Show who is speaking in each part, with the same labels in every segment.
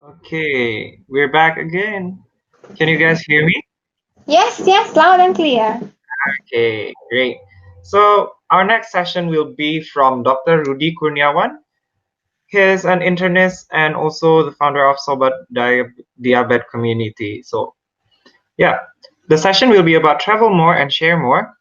Speaker 1: Okay, we're back again. Can you guys hear me?
Speaker 2: Yes, yes, loud and clear.
Speaker 1: Okay, great. So, our next session will be from Dr. Rudy Kurniawan. He is an internist and also the founder of Sobat Diabetes Community. So, yeah, the session will be about travel more and share more.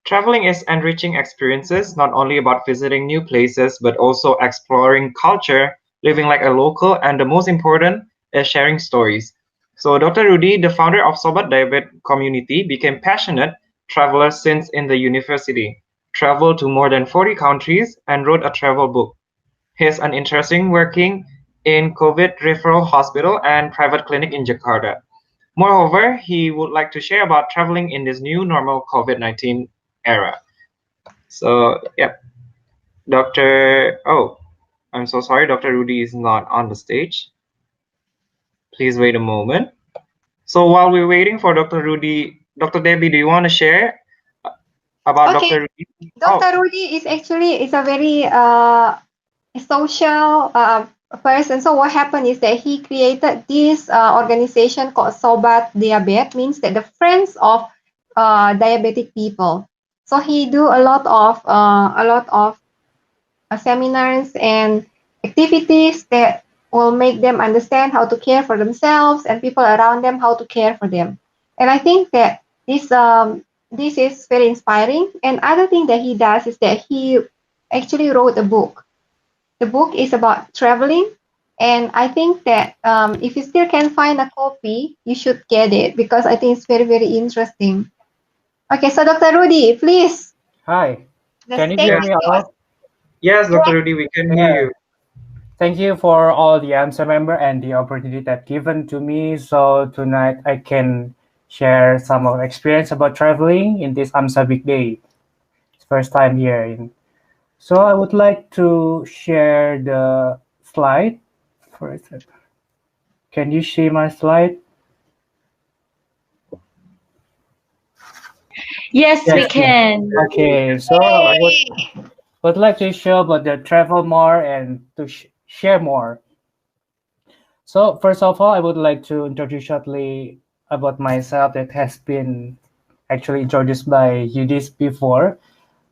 Speaker 1: Traveling is enriching experiences, not only about visiting new places, but also exploring culture, living like a local, and the most important is sharing stories. So Dr. Rudy, the founder of Sobat Diabetes Community, became passionate traveler since in the university, traveled to more than 40 countries, and wrote a travel book. He is an interesting working in COVID referral hospital and private clinic in Jakarta. Moreover, he would like to share about traveling in this new normal COVID-19 era. So, yeah, I'm so sorry, Dr. Rudy is not on the stage. Please wait a moment. So, while we're waiting for Dr. Rudy, Dr. Debbie, do you want to share about
Speaker 2: Okay,
Speaker 1: Dr. Rudy? Oh,
Speaker 2: Dr. Rudy is a very social person. So what happened is that he created this organization called Sobat Diabetes, means that the friends of diabetic people. So he do a lot of seminars and activities that will make them understand how to care for themselves and people around them how to care for them. And I think that this is very inspiring. And other thing that he does is that he actually wrote a book. The book is about traveling, and I think that if you still can find a copy, you should get it because I think it's very very interesting. Okay, so Dr. Rudy, please,
Speaker 3: Hi,
Speaker 2: the
Speaker 3: can you
Speaker 2: stage
Speaker 3: hear
Speaker 1: yes,
Speaker 2: is
Speaker 3: me
Speaker 2: yours.
Speaker 3: all?
Speaker 1: yes, Dr.
Speaker 2: Yes.
Speaker 1: Rudy, we can hear
Speaker 3: Yeah.
Speaker 1: you.
Speaker 3: Thank you for all the AMSA member and the opportunity that given to me. So tonight I can share some of experience about traveling in this AMSA Big Day. It's first time here. So I would like to share the slide. For a sec. Can you see my slide?
Speaker 4: Yes,
Speaker 3: Yes.
Speaker 4: we can.
Speaker 3: Okay. So I
Speaker 2: Yay!
Speaker 3: would like to show about the travel more and to share more. So first of all, I would like to introduce shortly about myself that has been actually introduced by Yudis before.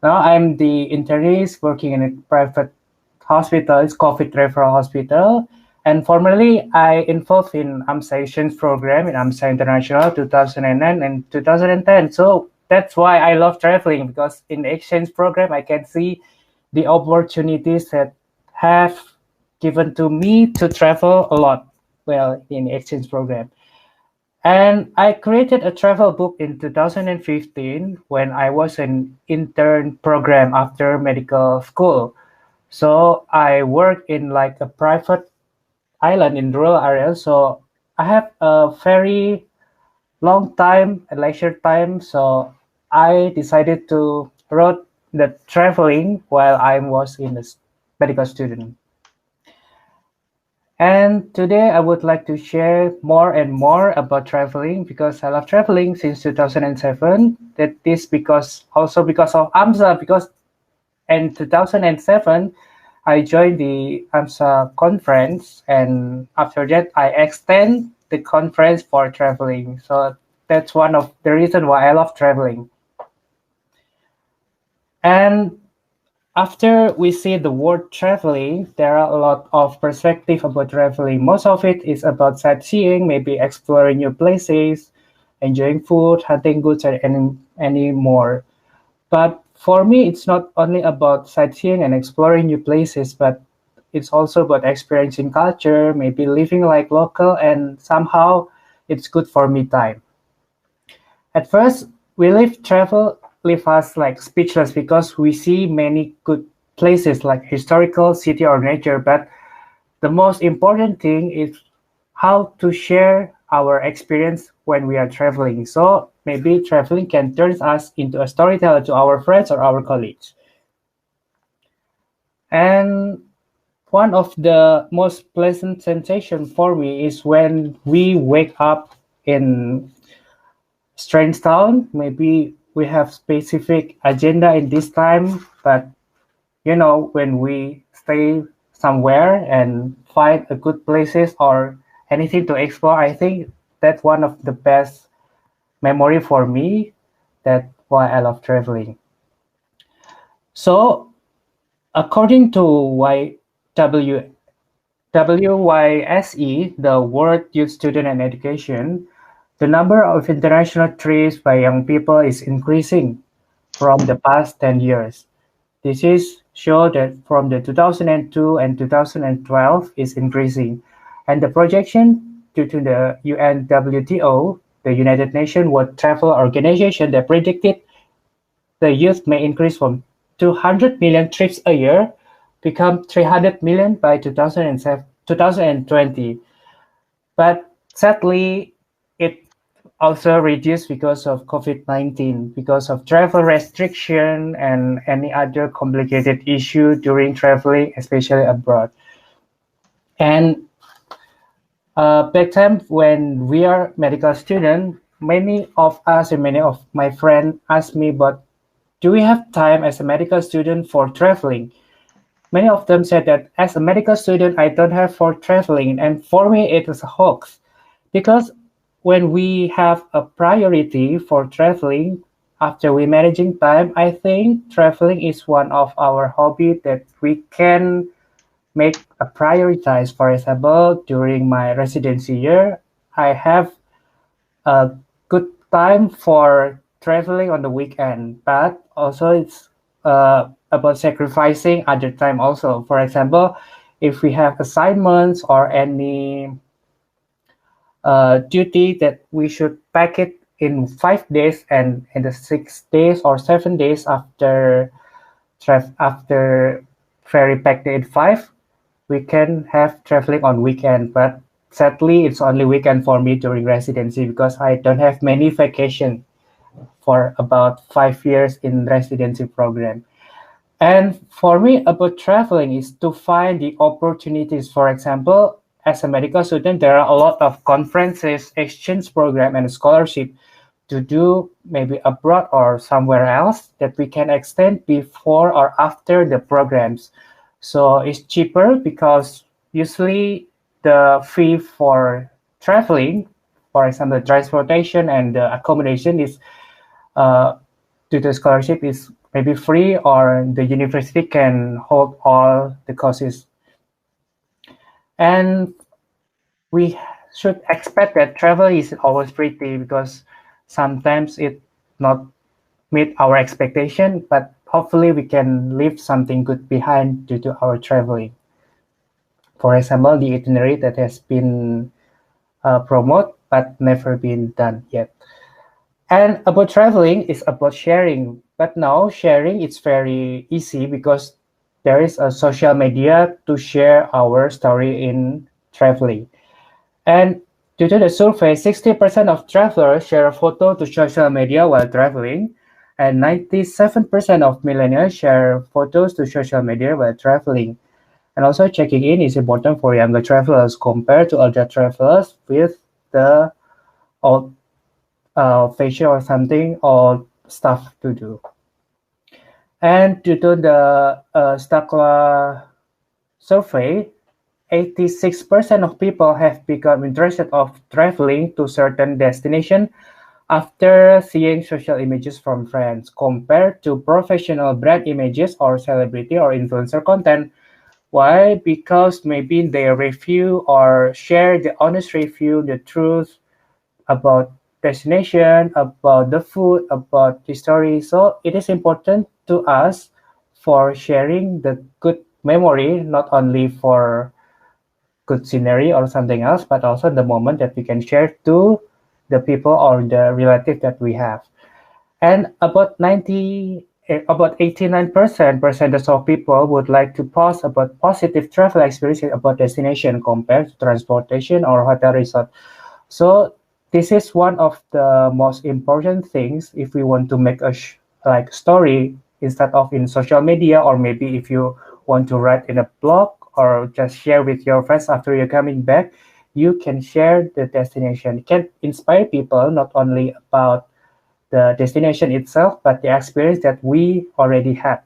Speaker 3: Now I'm the internist working in a private hospital, it's COVID referral hospital. And formerly I involved in AMSA exchange program in AMSA International 2009 and 2010. So that's why I love traveling because in the exchange program I can see the opportunities that have given to me to travel a lot well in the exchange program. And I created a travel book in 2015 when I was an intern program after medical school. So I work in like a private island in rural areas. So I have a very long time, a leisure time. So I decided to write the traveling while I was in a medical student. And today I would like to share more and more about traveling because I love traveling since 2007. That is because also because of AMSA because in 2007 I joined the AMSA conference and after that I extend the conference for traveling. So that's one of the reason why I love traveling. And after we see the word traveling, there are a lot of perspective about traveling. Most of it is about sightseeing, maybe exploring new places, enjoying food, hunting goods, and any more. But for me, it's not only about sightseeing and exploring new places, but it's also about experiencing culture, maybe living like local, and somehow it's good for me time. At first, we leave us like speechless because we see many good places like historical city or nature, but the most important thing is how to share our experience when we are traveling. So maybe traveling can turn us into a storyteller to our friends or our colleagues. And one of the most pleasant sensation for me is when we wake up in strange town. Maybe we have specific agenda in this time, but when we stay somewhere and find a good places or anything to explore. I think that's one of the best memory for me. That's why I love traveling. So according to WYSE, the World Youth Student and Education, the number of international trips by young people is increasing from the past 10 years. This is show that from the 2002 and 2012 is increasing, and the projection due to the UNWTO, the United Nations World Travel Organization, that predicted the youth may increase from 200 million trips a year become 300 million by 2020. But sadly, it also reduced because of COVID-19, because of travel restriction and any other complicated issue during traveling, especially abroad. And back then when we are medical students, many of us and many of my friends ask me, but do we have time as a medical student for traveling? Many of them said that as a medical student, I don't have for traveling. And for me, it was a hoax. Because when we have a priority for traveling, after we managing time, I think traveling is one of our hobby that we can make a prioritize. For example, during my residency year, I have a good time for traveling on the weekend, but also it's about sacrificing other time also. For example, if we have assignments or any duty that we should pack it in 5 days, and in the 6 days or 7 days after after ferry packed in five, we can have traveling on weekend. But sadly, it's only weekend for me during residency because I don't have many vacation for about 5 years in residency program. And for me, about traveling is to find the opportunities. For example, as a medical student, there are a lot of conferences, exchange program, and scholarship to do maybe abroad or somewhere else that we can extend before or after the programs. So it's cheaper because usually the fee for traveling, for example, transportation and the accommodation is due to scholarship is maybe free, or the university can hold all the courses. And we should expect that travel is always pretty because sometimes it not meet our expectation, but hopefully we can leave something good behind due to our traveling. For example, the itinerary that has been promoted but never been done yet. And about traveling is about sharing, but now sharing is very easy because there is a social media to share our story in traveling. And due to the survey, 60% of travelers share a photo to social media while traveling, and 97% of millennials share photos to social media while traveling. And also checking in is important for younger travelers compared to older travelers with the old facial or something or stuff to do. And due to the Stakla survey, 86% of people have become interested of traveling to certain destination after seeing social images from friends compared to professional brand images or celebrity or influencer content. Why? Because maybe they review or share the honest review, the truth about destination, about the food, about the story. So it is important to us for sharing the good memory, not only for good scenery or something else, but also the moment that we can share to the people or the relative that we have. And about 89% of people would like to post about positive travel experiences about destination compared to transportation or hotel resort. So this is one of the most important things if we want to make a like story instead of in social media, or maybe if you want to write in a blog or just share with your friends after you're coming back, you can share the destination. It can inspire people not only about the destination itself, but the experience that we already had.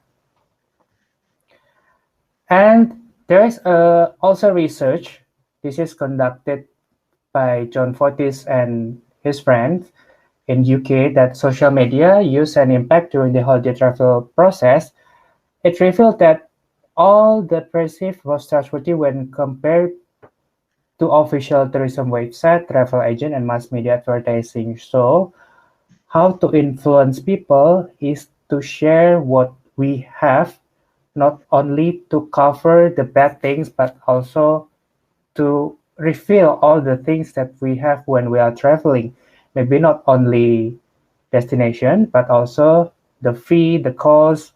Speaker 3: And there is also research. This is conducted by John Fortis and his friends in UK that social media use an impact during the holiday travel process. It revealed that all the perceived was trustworthy when compared to official tourism website, travel agent, and mass media advertising. So, how to influence people is to share what we have, not only to cover the bad things, but also to reveal all the things that we have when we are traveling. Maybe not only destination, but also the fee, the cost,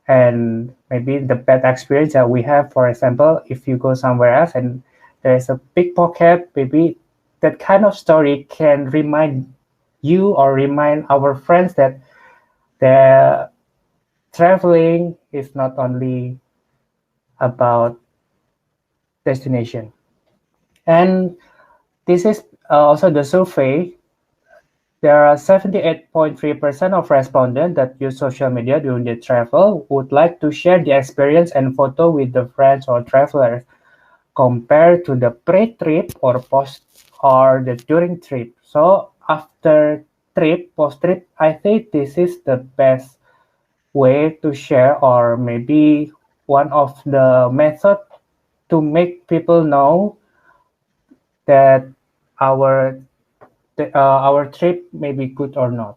Speaker 3: and maybe the bad experience that we have. For example, if you go somewhere else and there's a pickpocket, maybe that kind of story can remind you or remind our friends that the traveling is not only about destination. And this is also the survey. There are 78.3% of respondents that use social media during their travel would like to share the experience and photo with the friends or travelers compared to the pre-trip or post or the during trip. So after trip, post trip, I think this is the best way to share or maybe one of the method to make people know that our our trip may be good or not.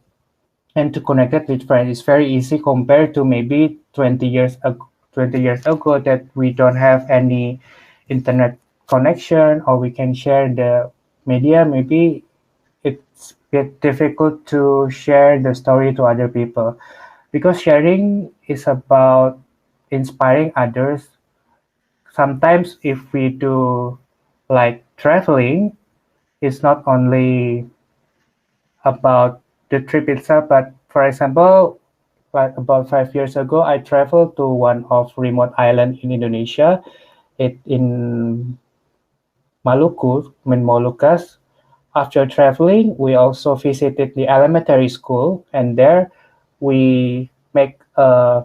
Speaker 3: And to connect it with friends is very easy compared to maybe 20 years ago that we don't have any internet connection or we can share the media. Maybe it's a bit difficult to share the story to other people because sharing is about inspiring others. Sometimes if we do like traveling, it's not only about the trip itself, but for example, like about 5 years ago, I traveled to one of remote island in Indonesia. It in Maluku, I mean Molucas. After traveling, we also visited the elementary school, and there we make a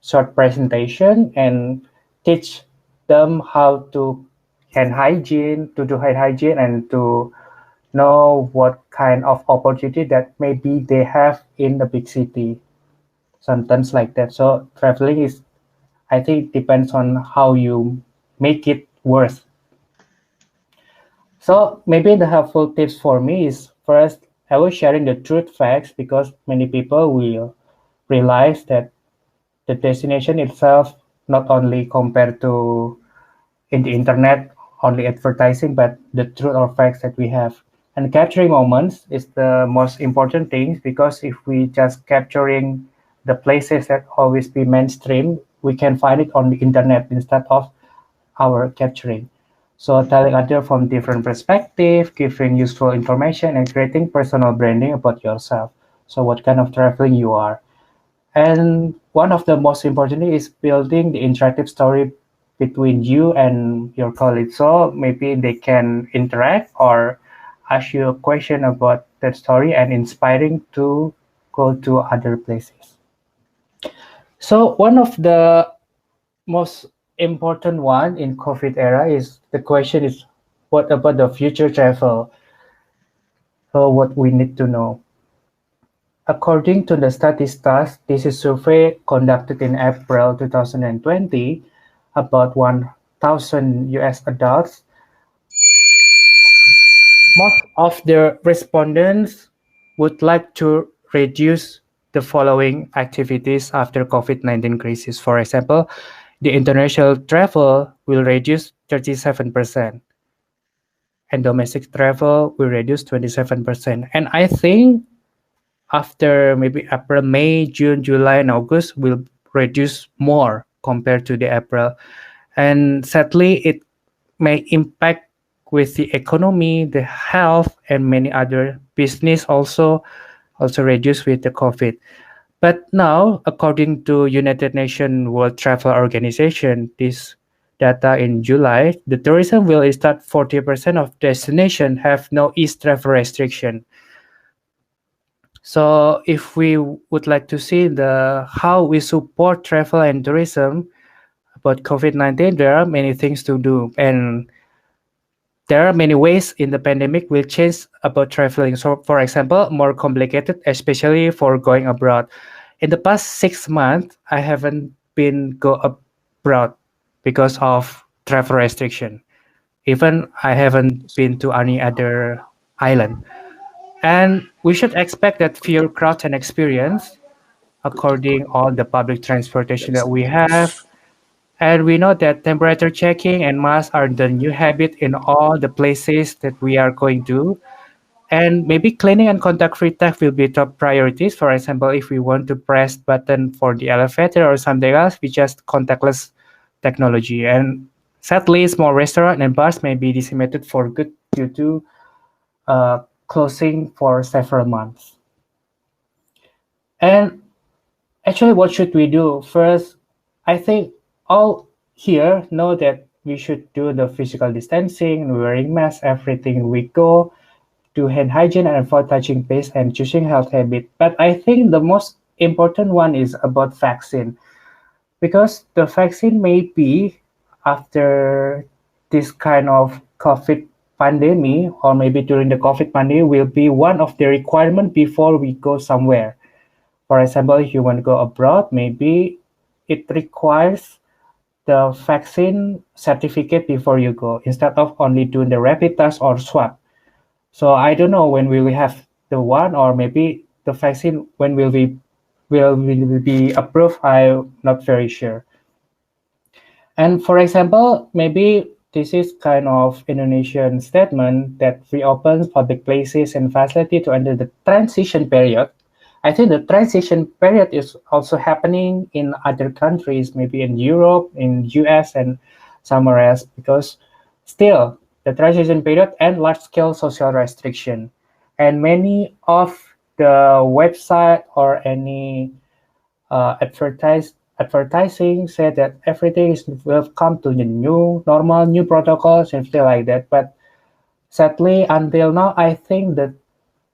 Speaker 3: short presentation and teach them how to do hand hygiene, and to know what kind of opportunity that maybe they have in the big city, sometimes like that. So traveling is, I think, depends on how you make it worth. So maybe the helpful tips for me is first, I was sharing the truth facts because many people will realize that the destination itself not only compared to in the internet only advertising, but the truth or facts that we have. And capturing moments is the most important thing because if we just capturing the places that always be mainstream, we can find it on the internet instead of our capturing. So telling others from different perspective, giving useful information, and creating personal branding about yourself. So what kind of traveling you are. And one of the most important is building the interactive story between you and your colleagues. So maybe they can interact or ask you a question about that story and inspiring to go to other places. So one of the most important one in COVID era is the question is what about the future travel? So what we need to know. According to the Statista, this is survey conducted in April 2020 about 1,000 US adults. Most of the respondents would like to reduce the following activities after COVID-19 crisis. For example, the international travel will reduce 37% and domestic travel will reduce 27%. And I think after maybe April, May, June, July, and August will reduce more compared to the April. And sadly, it may impact with the economy, the health, and many other business also reduce with the COVID. But now, according to United Nations World Travel Organization, this data in July, the tourism will start 40% of destination have no east travel restriction. So if we would like to see the how we support travel and tourism about COVID-19, there are many things to do. And there are many ways in the pandemic will change about traveling. So, for example, more complicated, especially for going abroad. In the past 6 months, I haven't been go abroad because of travel restriction. Even I haven't been to any other island. And we should expect that fewer crowds and experience according all the public transportation that we have. And we know that temperature checking and masks are the new habit in all the places that we are going to. And maybe cleaning and contact-free tech will be top priorities. For example, if we want to press button for the elevator or something else, we just contactless technology. And sadly, small restaurant and bars may be decimated for good due to closing for several months. And actually, what should we do? First, I think all here know that we should do the physical distancing, wearing masks, everything we go, do hand hygiene and avoid touching base and choosing health habit. But I think the most important one is about vaccine because the vaccine may be after this kind of COVID pandemic or maybe during the COVID pandemic will be one of the requirement before we go somewhere. For example, if you want to go abroad, maybe it requires the vaccine certificate before you go instead of only doing the rapid test or swab. So I don't know when we will have the one or maybe the vaccine when will be approved. I'm not very sure. And for example, maybe this is kind of Indonesian statement that reopens public places and facility to enter the transition period. I think the transition period is also happening in other countries, maybe in Europe, in US, and somewhere else, because still the transition period and large-scale social restriction. And many of the website or any advertising said that everything will come to the new normal, new protocols and stuff like that. But sadly, until now, I think the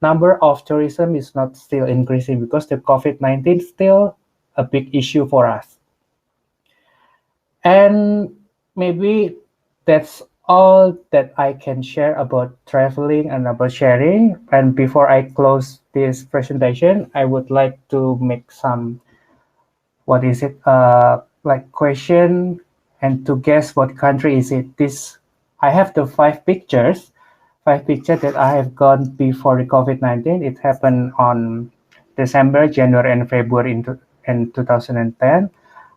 Speaker 3: number of tourism is not still increasing because the COVID-19 still a big issue for us. And maybe that's all that I can share about traveling and about sharing. And before I close this presentation, I would like to make some what is it like question and to guess what country is it. This I have the five pictures that I have gone before the COVID-19. It happened on December, January, and February in 2010.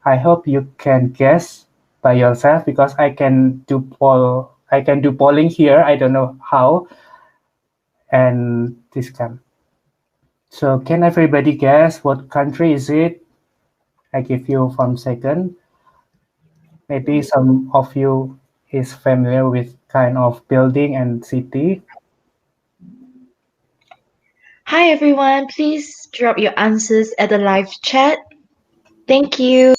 Speaker 3: I hope you can guess by yourself because I can do polling here. I don't know how, and this can. So can everybody guess what country is it? I give you 1 second. Maybe some of you is familiar with kind of building and city.
Speaker 4: Hi everyone, please drop your answers at the live chat. Thank you.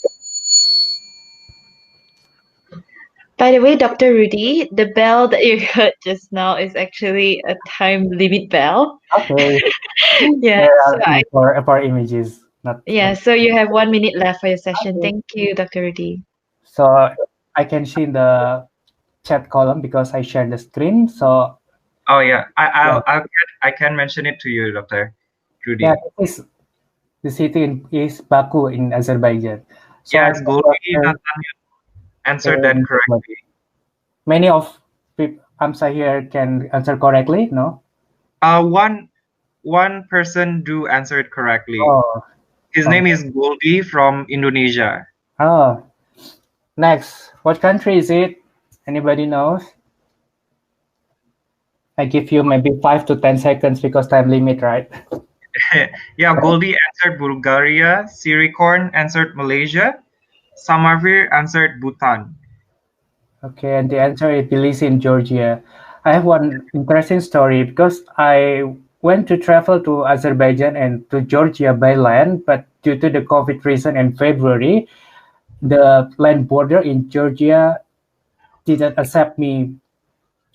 Speaker 4: By the way, Dr. Rudy, the bell that you heard just now is actually a time limit bell.
Speaker 3: Okay.
Speaker 4: Yeah,
Speaker 3: for images, not.
Speaker 4: yeah, so you have 1 minute left for your session. Thank you, Dr. Rudy.
Speaker 3: So I can see in the chat column because I share the screen. So
Speaker 1: Oh yeah, I can mention it to you, Dr. Rudy.
Speaker 3: yeah, this is the city is Baku in Azerbaijan. So
Speaker 1: yes, Golgi Nathaniel answered that correctly.
Speaker 3: Many of people AMSA here can answer correctly, no?
Speaker 1: One person do answer it correctly.
Speaker 3: Oh.
Speaker 1: His name is Golgi from Indonesia.
Speaker 3: Oh. Next, what country is it? Anybody knows? I give you maybe 5 to 10 seconds because time limit, right?
Speaker 1: Yeah, Goldie answered Bulgaria. Sirikorn answered Malaysia. Samavir answered Bhutan.
Speaker 3: Okay, and the answer is Tbilisi in Georgia. I have one interesting story because I went to travel to Azerbaijan and to Georgia by land, but due to the COVID reason in February, the land border in Georgia didn't accept me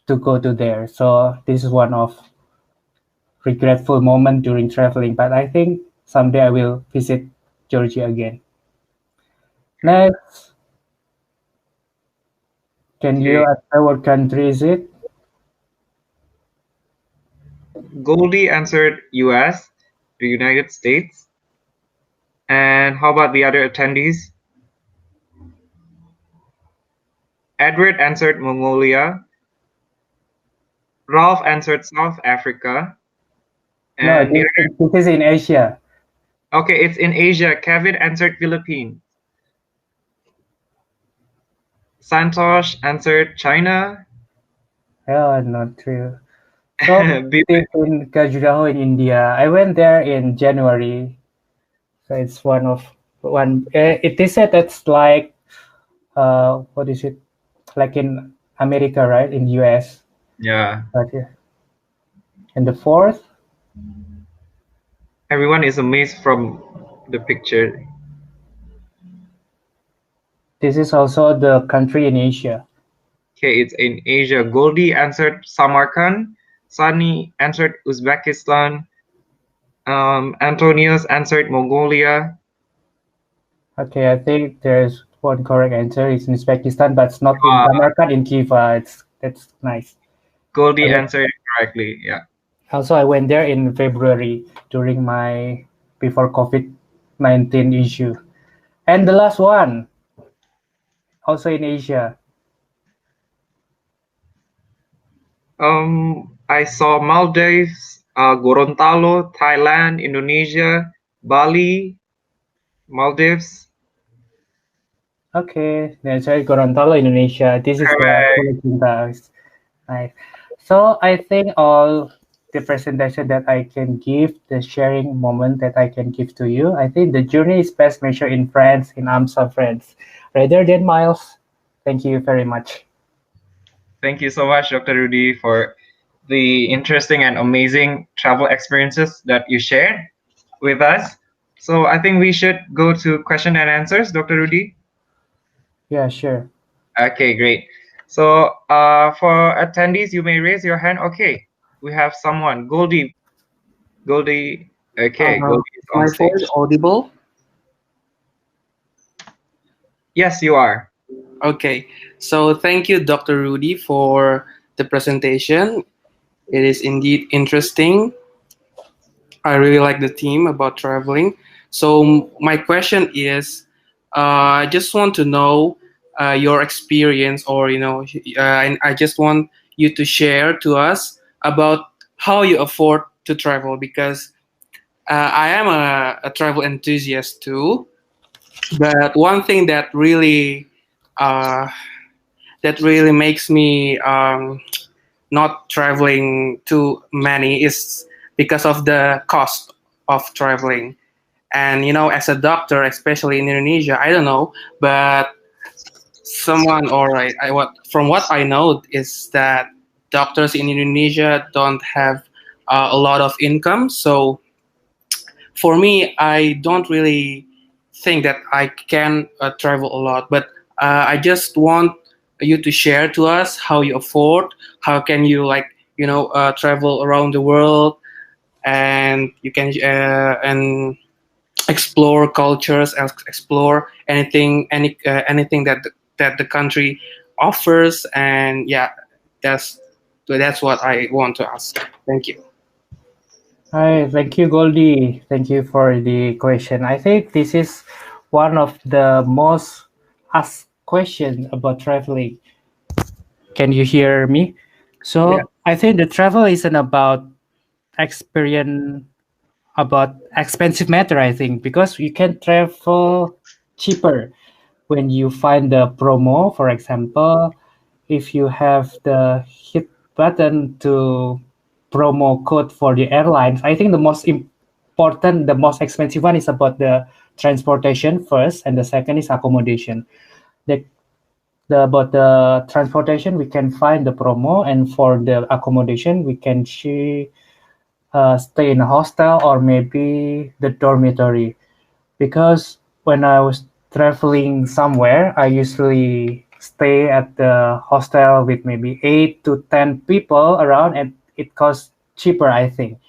Speaker 3: to go to there. So this is one of regretful moment during traveling, but I think someday I will visit Georgia again. Next, can you answer what country is it?
Speaker 1: Goldie answered US, the United States. And how about the other attendees? Edward answered Mongolia. Ralph answered South Africa.
Speaker 3: No,
Speaker 1: And
Speaker 3: this is in Asia.
Speaker 1: okay, it's in Asia. Kevin answered Philippines. Santosh answered China.
Speaker 3: Oh, not true. So it is in Khajuraho in India. I went there in January. So it's one. It is said that's like what is it? Like in America, right? In US.
Speaker 1: Yeah.
Speaker 3: But yeah. And the fourth?
Speaker 1: Everyone is amazed from the picture.
Speaker 3: This is also the country in Asia.
Speaker 1: Okay, it's in Asia. Goldie answered Samarkand. Sunny answered Uzbekistan. Antonius answered Mongolia.
Speaker 3: Okay, I think there's one correct answer. It's in Uzbekistan, but it's not in Samarkand, in Khiva. That's nice.
Speaker 1: Goldie answered correctly. Yeah.
Speaker 3: Also, I went there in February during my before COVID-19 issue. And the last one, also in Asia.
Speaker 1: I saw Maldives, Gorontalo, Thailand, Indonesia, Bali, Maldives.
Speaker 3: Okay, that's right, Gorontalo, Indonesia. This is the Philippines. Nice. So I think all the presentation that I can give, the sharing moment that I can give to you, I think the journey is best measured in friends, in AMSA friends, rather than miles. Thank you very much.
Speaker 1: Thank you so much, Dr. Rudy, for the interesting and amazing travel experiences that you shared with us. So I think we should go to question and answers, Dr. Rudy.
Speaker 3: Yeah, sure.
Speaker 1: Okay, great. So for attendees, you may raise your hand. Okay, we have someone. Goldie. Goldie. Okay, Goldie is on stage.
Speaker 5: My voice audible?
Speaker 1: Yes, you are.
Speaker 5: Okay. So thank you, Dr. Rudy, for the presentation. It is indeed interesting. I really like the theme about traveling. So my question is, I just want to know your experience, or and I just want you to share to us about how you afford to travel, because I am a travel enthusiast too. But one thing uh, that really makes me not traveling too many is because of the cost of traveling. And as a doctor, especially in Indonesia, I don't know, but someone or from what I know is that doctors in Indonesia don't have a lot of income. So for me, I don't really think that I can travel a lot, but I just want you to share to us how you afford, how can you travel around the world, and you can and explore cultures and explore anything that the country offers. And yeah, that's what I want to ask. Thank you.
Speaker 3: Hi, thank you, Goldie. Thank you for the question. I think this is one of the most asked questions about traveling. Can you hear me? So
Speaker 5: Yeah.
Speaker 3: I think the travel isn't about experience, about expensive matter, I think, because you can travel cheaper when you find the promo. For example, if you have the hit button to promo code for the airlines, I think the most important, the most expensive one is about the transportation first, and the second is accommodation. About the transportation, we can find the promo, and for the accommodation, we can stay in a hostel or maybe the dormitory. Because when I was traveling somewhere, I usually stay at the hostel with maybe 8 to 10 people around, and it costs cheaper, I think.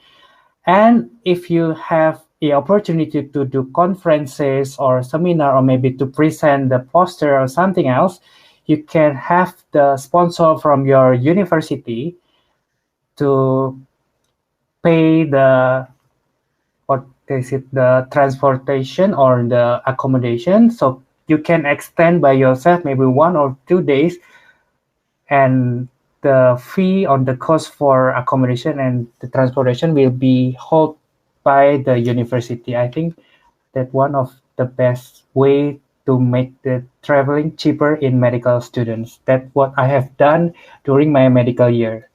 Speaker 3: And if you have the opportunity to do conferences or seminar, or maybe to present the poster or something else, you can have the sponsor from your university to pay the the transportation or the accommodation, so you can extend by yourself maybe 1 or 2 days, and the fee on the cost for accommodation and the transportation will be held by the university. I think that one of the best way to make the traveling cheaper in medical students. That's what I have done during my medical year.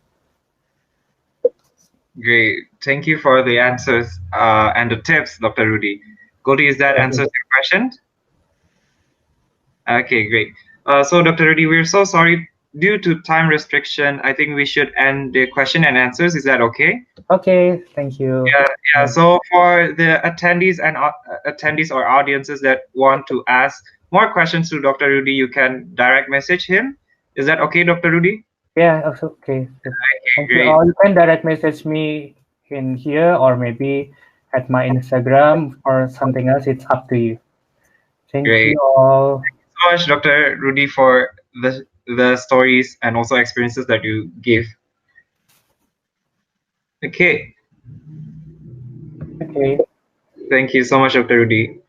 Speaker 1: Great. Thank you for the answers and the tips, Dr. Rudy. Goldie, is that answers your question? Okay, great. So, Dr. Rudy, we're so sorry. Due to time restriction, I think we should end the question and answers. Is that okay?
Speaker 3: Okay, thank you.
Speaker 1: Yeah. So for the attendees and attendees or audiences that want to ask more questions to Dr. Rudy, you can direct message him. Is that okay, Dr. Rudy?
Speaker 3: Yeah, okay. Thank you.
Speaker 1: Great.
Speaker 3: Or you can direct message me in here or maybe at my Instagram or something else. It's up to you. Thank
Speaker 1: Great.
Speaker 3: you all.
Speaker 1: Thank you so much, Dr. Rudy, for the stories and also experiences that you gave. Okay.
Speaker 3: Okay.
Speaker 1: Thank you so much, Dr. Rudy.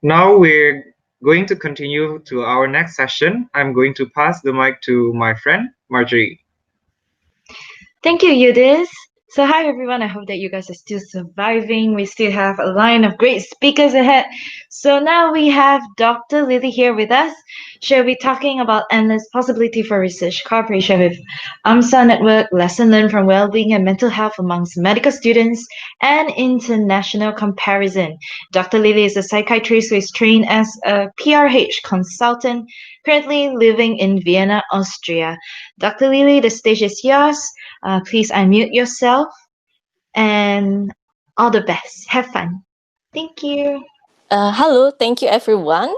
Speaker 1: Now we're going to continue to our next session. I'm going to pass the mic to my friend, Marjorie.
Speaker 4: Thank you, Yudis. So hi everyone, I hope that you guys are still surviving. We still have a line of great speakers ahead. So now we have Dr. Lili here with us. She'll be talking about endless possibility for research cooperation with AMSA Network, lesson learned from well-being and mental health amongst medical students, and international comparison. Dr. Lili is a psychiatrist who is trained as a PRH consultant, currently living in Vienna, Austria. Dr. Lili, the stage is yours. Please unmute yourself and all the best. Have fun. Thank you.
Speaker 6: Hello, thank you everyone.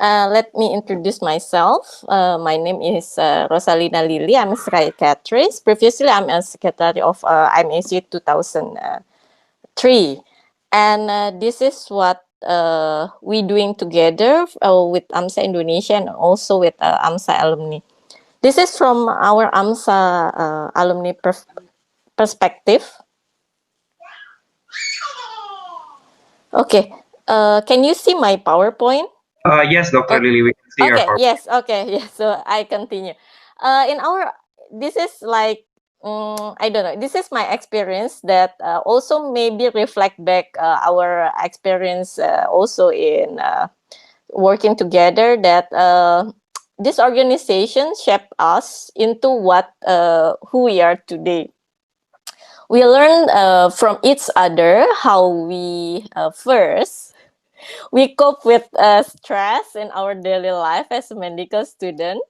Speaker 6: Let me introduce myself. My name is Rossalina Lili. I'm a psychiatrist. Previously, I'm a secretary of AMSA 2003. And this is what we're doing together with AMSA Indonesia and also with AMSA Alumni. This is from our AMSA alumni perspective. Okay, can you see my PowerPoint?
Speaker 1: Yes, Dr. Lili, we can see your PowerPoint.
Speaker 6: Yes, so I continue. This is like, I don't know, this is my experience that also maybe reflect back our experience also in working together, that this organization shaped us into who we are today. We learn from each other how we we cope with stress in our daily life as a medical student,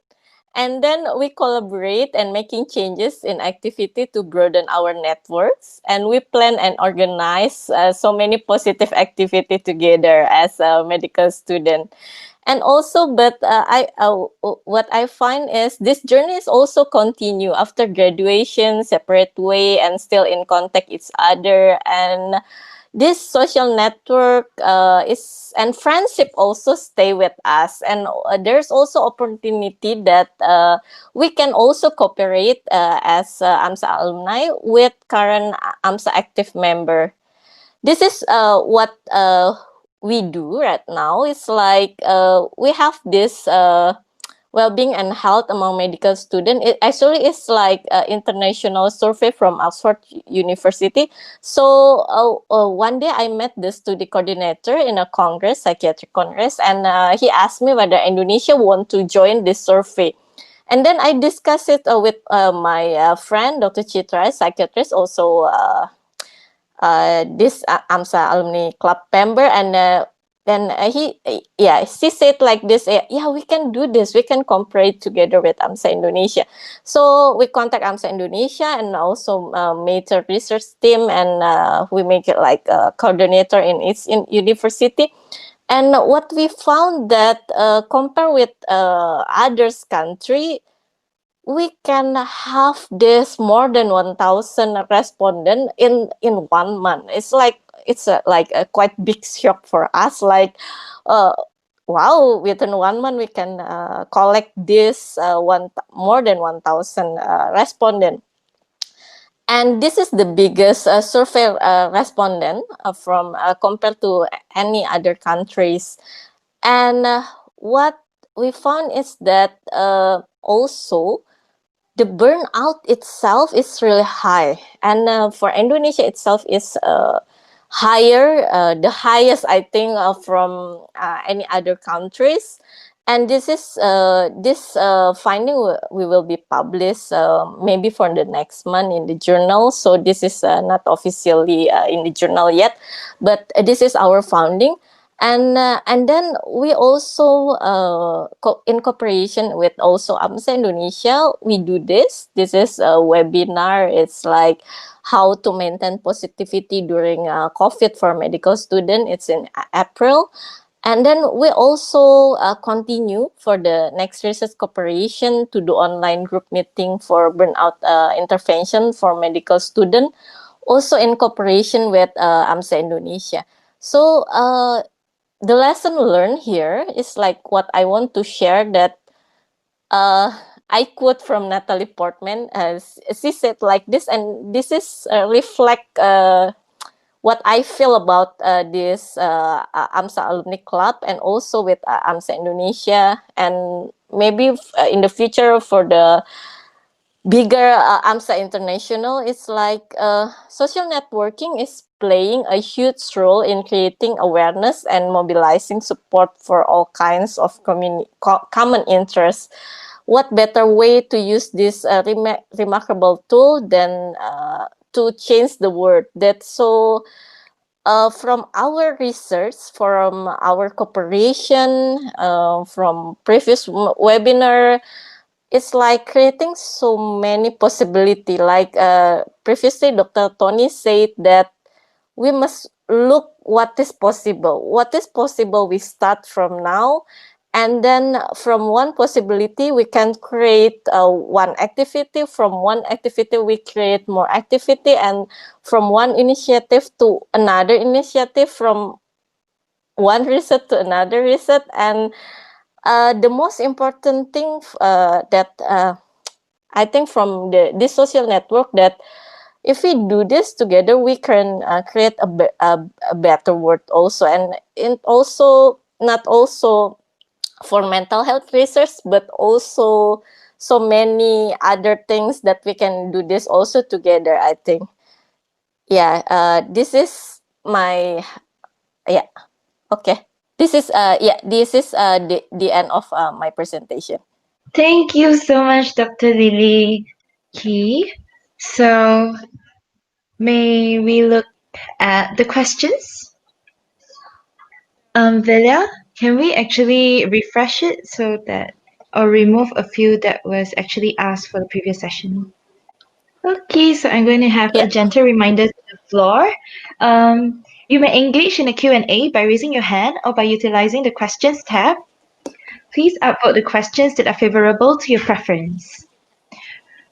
Speaker 6: and then we collaborate and making changes in activity to broaden our networks, and we plan and organize so many positive activity together as a medical student. And also, but what I find is this journey is also continue after graduation, separate way, and still in contact each other. And this social network and friendship also stay with us. And there's also opportunity that we can also cooperate as AMSA alumni with current AMSA active member. This is what we do right now. It's like we have this well-being and health among medical students. It actually is like an international survey from Oxford University. So one day I met the study coordinator in a congress, psychiatric congress, and he asked me whether Indonesia want to join this survey. And then I discussed it with my friend, Dr. Chitra, psychiatrist, also this AMSA alumni club member, and then she said like this, yeah, we can do this, we can cooperate together with AMSA Indonesia. So we contact AMSA Indonesia and also made a research team, and we make it like a coordinator in each university. And what we found that compare with others country, we can have this more than 1,000 respondents in 1 month. It's like like a quite big shock for us. Like, wow, within 1 month we can collect this more than 1,000 respondents. And this is the biggest survey respondent from compared to any other countries. And what we found is that also the burnout itself is really high, and for Indonesia itself is higher, the highest I think from any other countries. And this finding we will be published maybe for the next month in the journal. So this is not officially in the journal yet, but this is our finding. And then we also in cooperation with also AMSA Indonesia, we do this. This is a webinar. It's like how to maintain positivity during COVID for medical student. It's in April. And then we also continue for the next research cooperation to do online group meeting for burnout intervention for medical student, also in cooperation with AMSA Indonesia. So the lesson learned here is like what I want to share, that I quote from Natalie Portman, as she said like this, and this is reflect what I feel about this AMSA Alumni Club, and also with AMSA Indonesia, and maybe in the future for the bigger AMSA International. It's like social networking is playing a huge role in creating awareness and mobilizing support for all kinds of common interests. What better way to use this remarkable tool than to change the world? That's so. From our research, from our cooperation, from previous webinar, it's like creating so many possibility. Like previously, Dr. Tony said that we must look what is possible. What is possible, we start from now. And then from one possibility, we can create one activity. From one activity, we create more activity. And from one initiative to another initiative, from one research to another research. And the most important thing that I think from this social network, that if we do this together, we can create a better world also. And it also not also for mental health research, but also so many other things that we can do this also together, I think. Yeah, this is my, yeah, okay. This is the end of my presentation.
Speaker 4: Thank you so much, Dr. Lili Key. So, may we look at the questions? Velia, can we actually refresh it so that, or remove a few that was actually asked for the previous session? Okay, so I'm going to have a gentle reminder to the floor. You may engage in a Q&A by raising your hand or by utilizing the questions tab. Please upvote the questions that are favorable to your preference.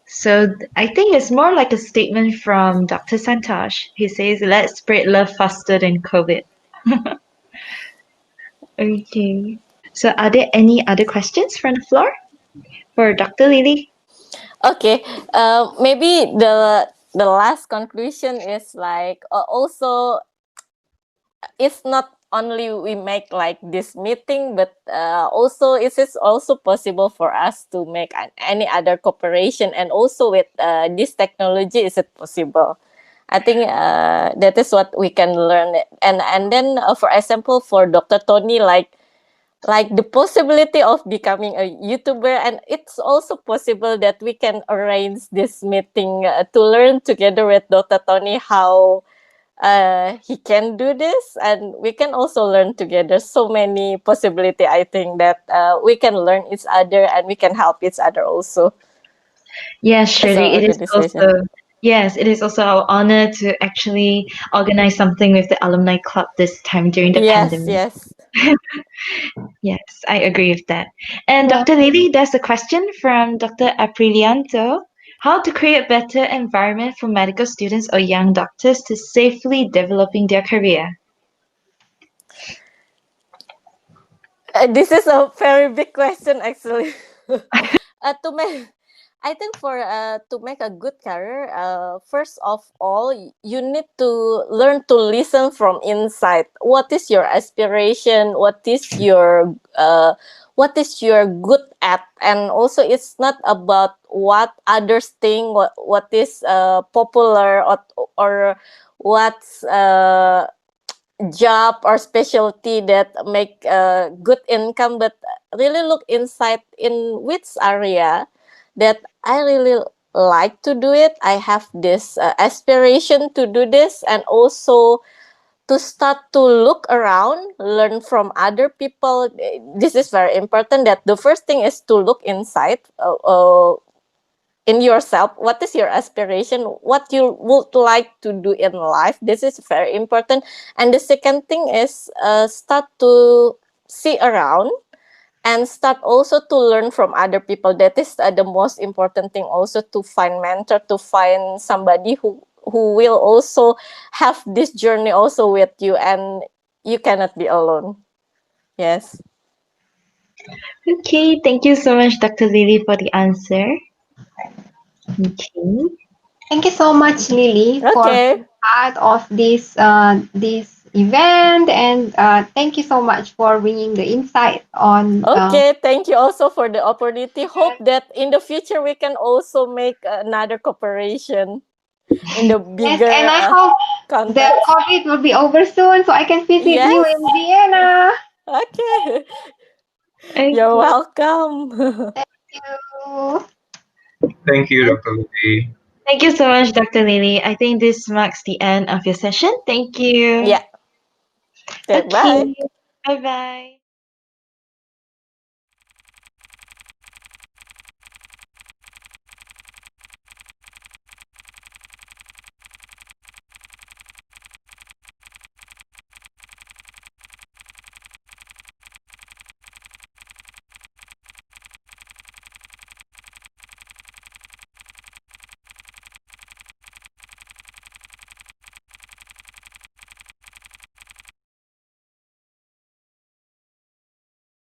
Speaker 4: So I think it's more like a statement from Dr. Santosh. He says, let's spread love faster than COVID. Okay. So are there any other questions from the floor for Dr. Lili?
Speaker 6: Okay. Maybe the last conclusion is like also it's not only we make like this meeting, but also it is also possible for us to make any other cooperation, and also with this technology, is it possible? I think that is what we can learn. And then for example, for Dr. Tony, like the possibility of becoming a YouTuber, and it's also possible that we can arrange this meeting to learn together with Dr. Tony how he can do this, and we can also learn together. So many possibility, I think, that we can learn each other and we can help each other also.
Speaker 4: Yes, surely it is also. Yes, it is also our honor to actually organize something with the alumni club this time during the pandemic.
Speaker 6: Yes.
Speaker 4: Yes, I agree with that. And Dr. Lili, there's a question from Dr. Aprilianto. How to create better environment for medical students or young doctors to safely developing their career?
Speaker 6: This is a very big question, actually. I think for to make a good career, first of all, you need to learn to listen from inside. What is your aspiration? What is your good at? And also, it's not about what others think. What is popular, or what's job or specialty that make good income, but really look inside in which area that I really like to do it. I have this aspiration to do this, and also to start to look around, learn from other people. This is very important. That the first thing is to look inside. In yourself, what is your aspiration, what you would like to do in life. This is very important. And the second thing is start to see around and start also to learn from other people. That is the most important thing, also to find mentor, to find somebody who will also have this journey also with you, and you cannot be alone. Yes.
Speaker 4: Okay, thank you so much, Dr. Lily, for the answer. Okay.
Speaker 2: Thank you so much, Lily, for
Speaker 6: Okay.
Speaker 2: being part of this event, and thank you so much for bringing the insight on.
Speaker 6: Okay, thank you also for the opportunity. Hope that in the future we can also make another cooperation in the
Speaker 2: Yes,
Speaker 6: bigger
Speaker 2: and I hope the
Speaker 6: context.
Speaker 2: COVID will be over soon, so I can visit you
Speaker 6: Yes.
Speaker 2: in Vienna.
Speaker 6: Okay.
Speaker 4: Okay.
Speaker 6: You're welcome.
Speaker 2: Thank you.
Speaker 1: Thank you, Dr. Lili.
Speaker 4: Thank you so much, Dr. Lily. I think this marks the end of your session. Thank you.
Speaker 6: Yeah. Okay,
Speaker 4: Okay.
Speaker 6: bye.
Speaker 4: Bye bye.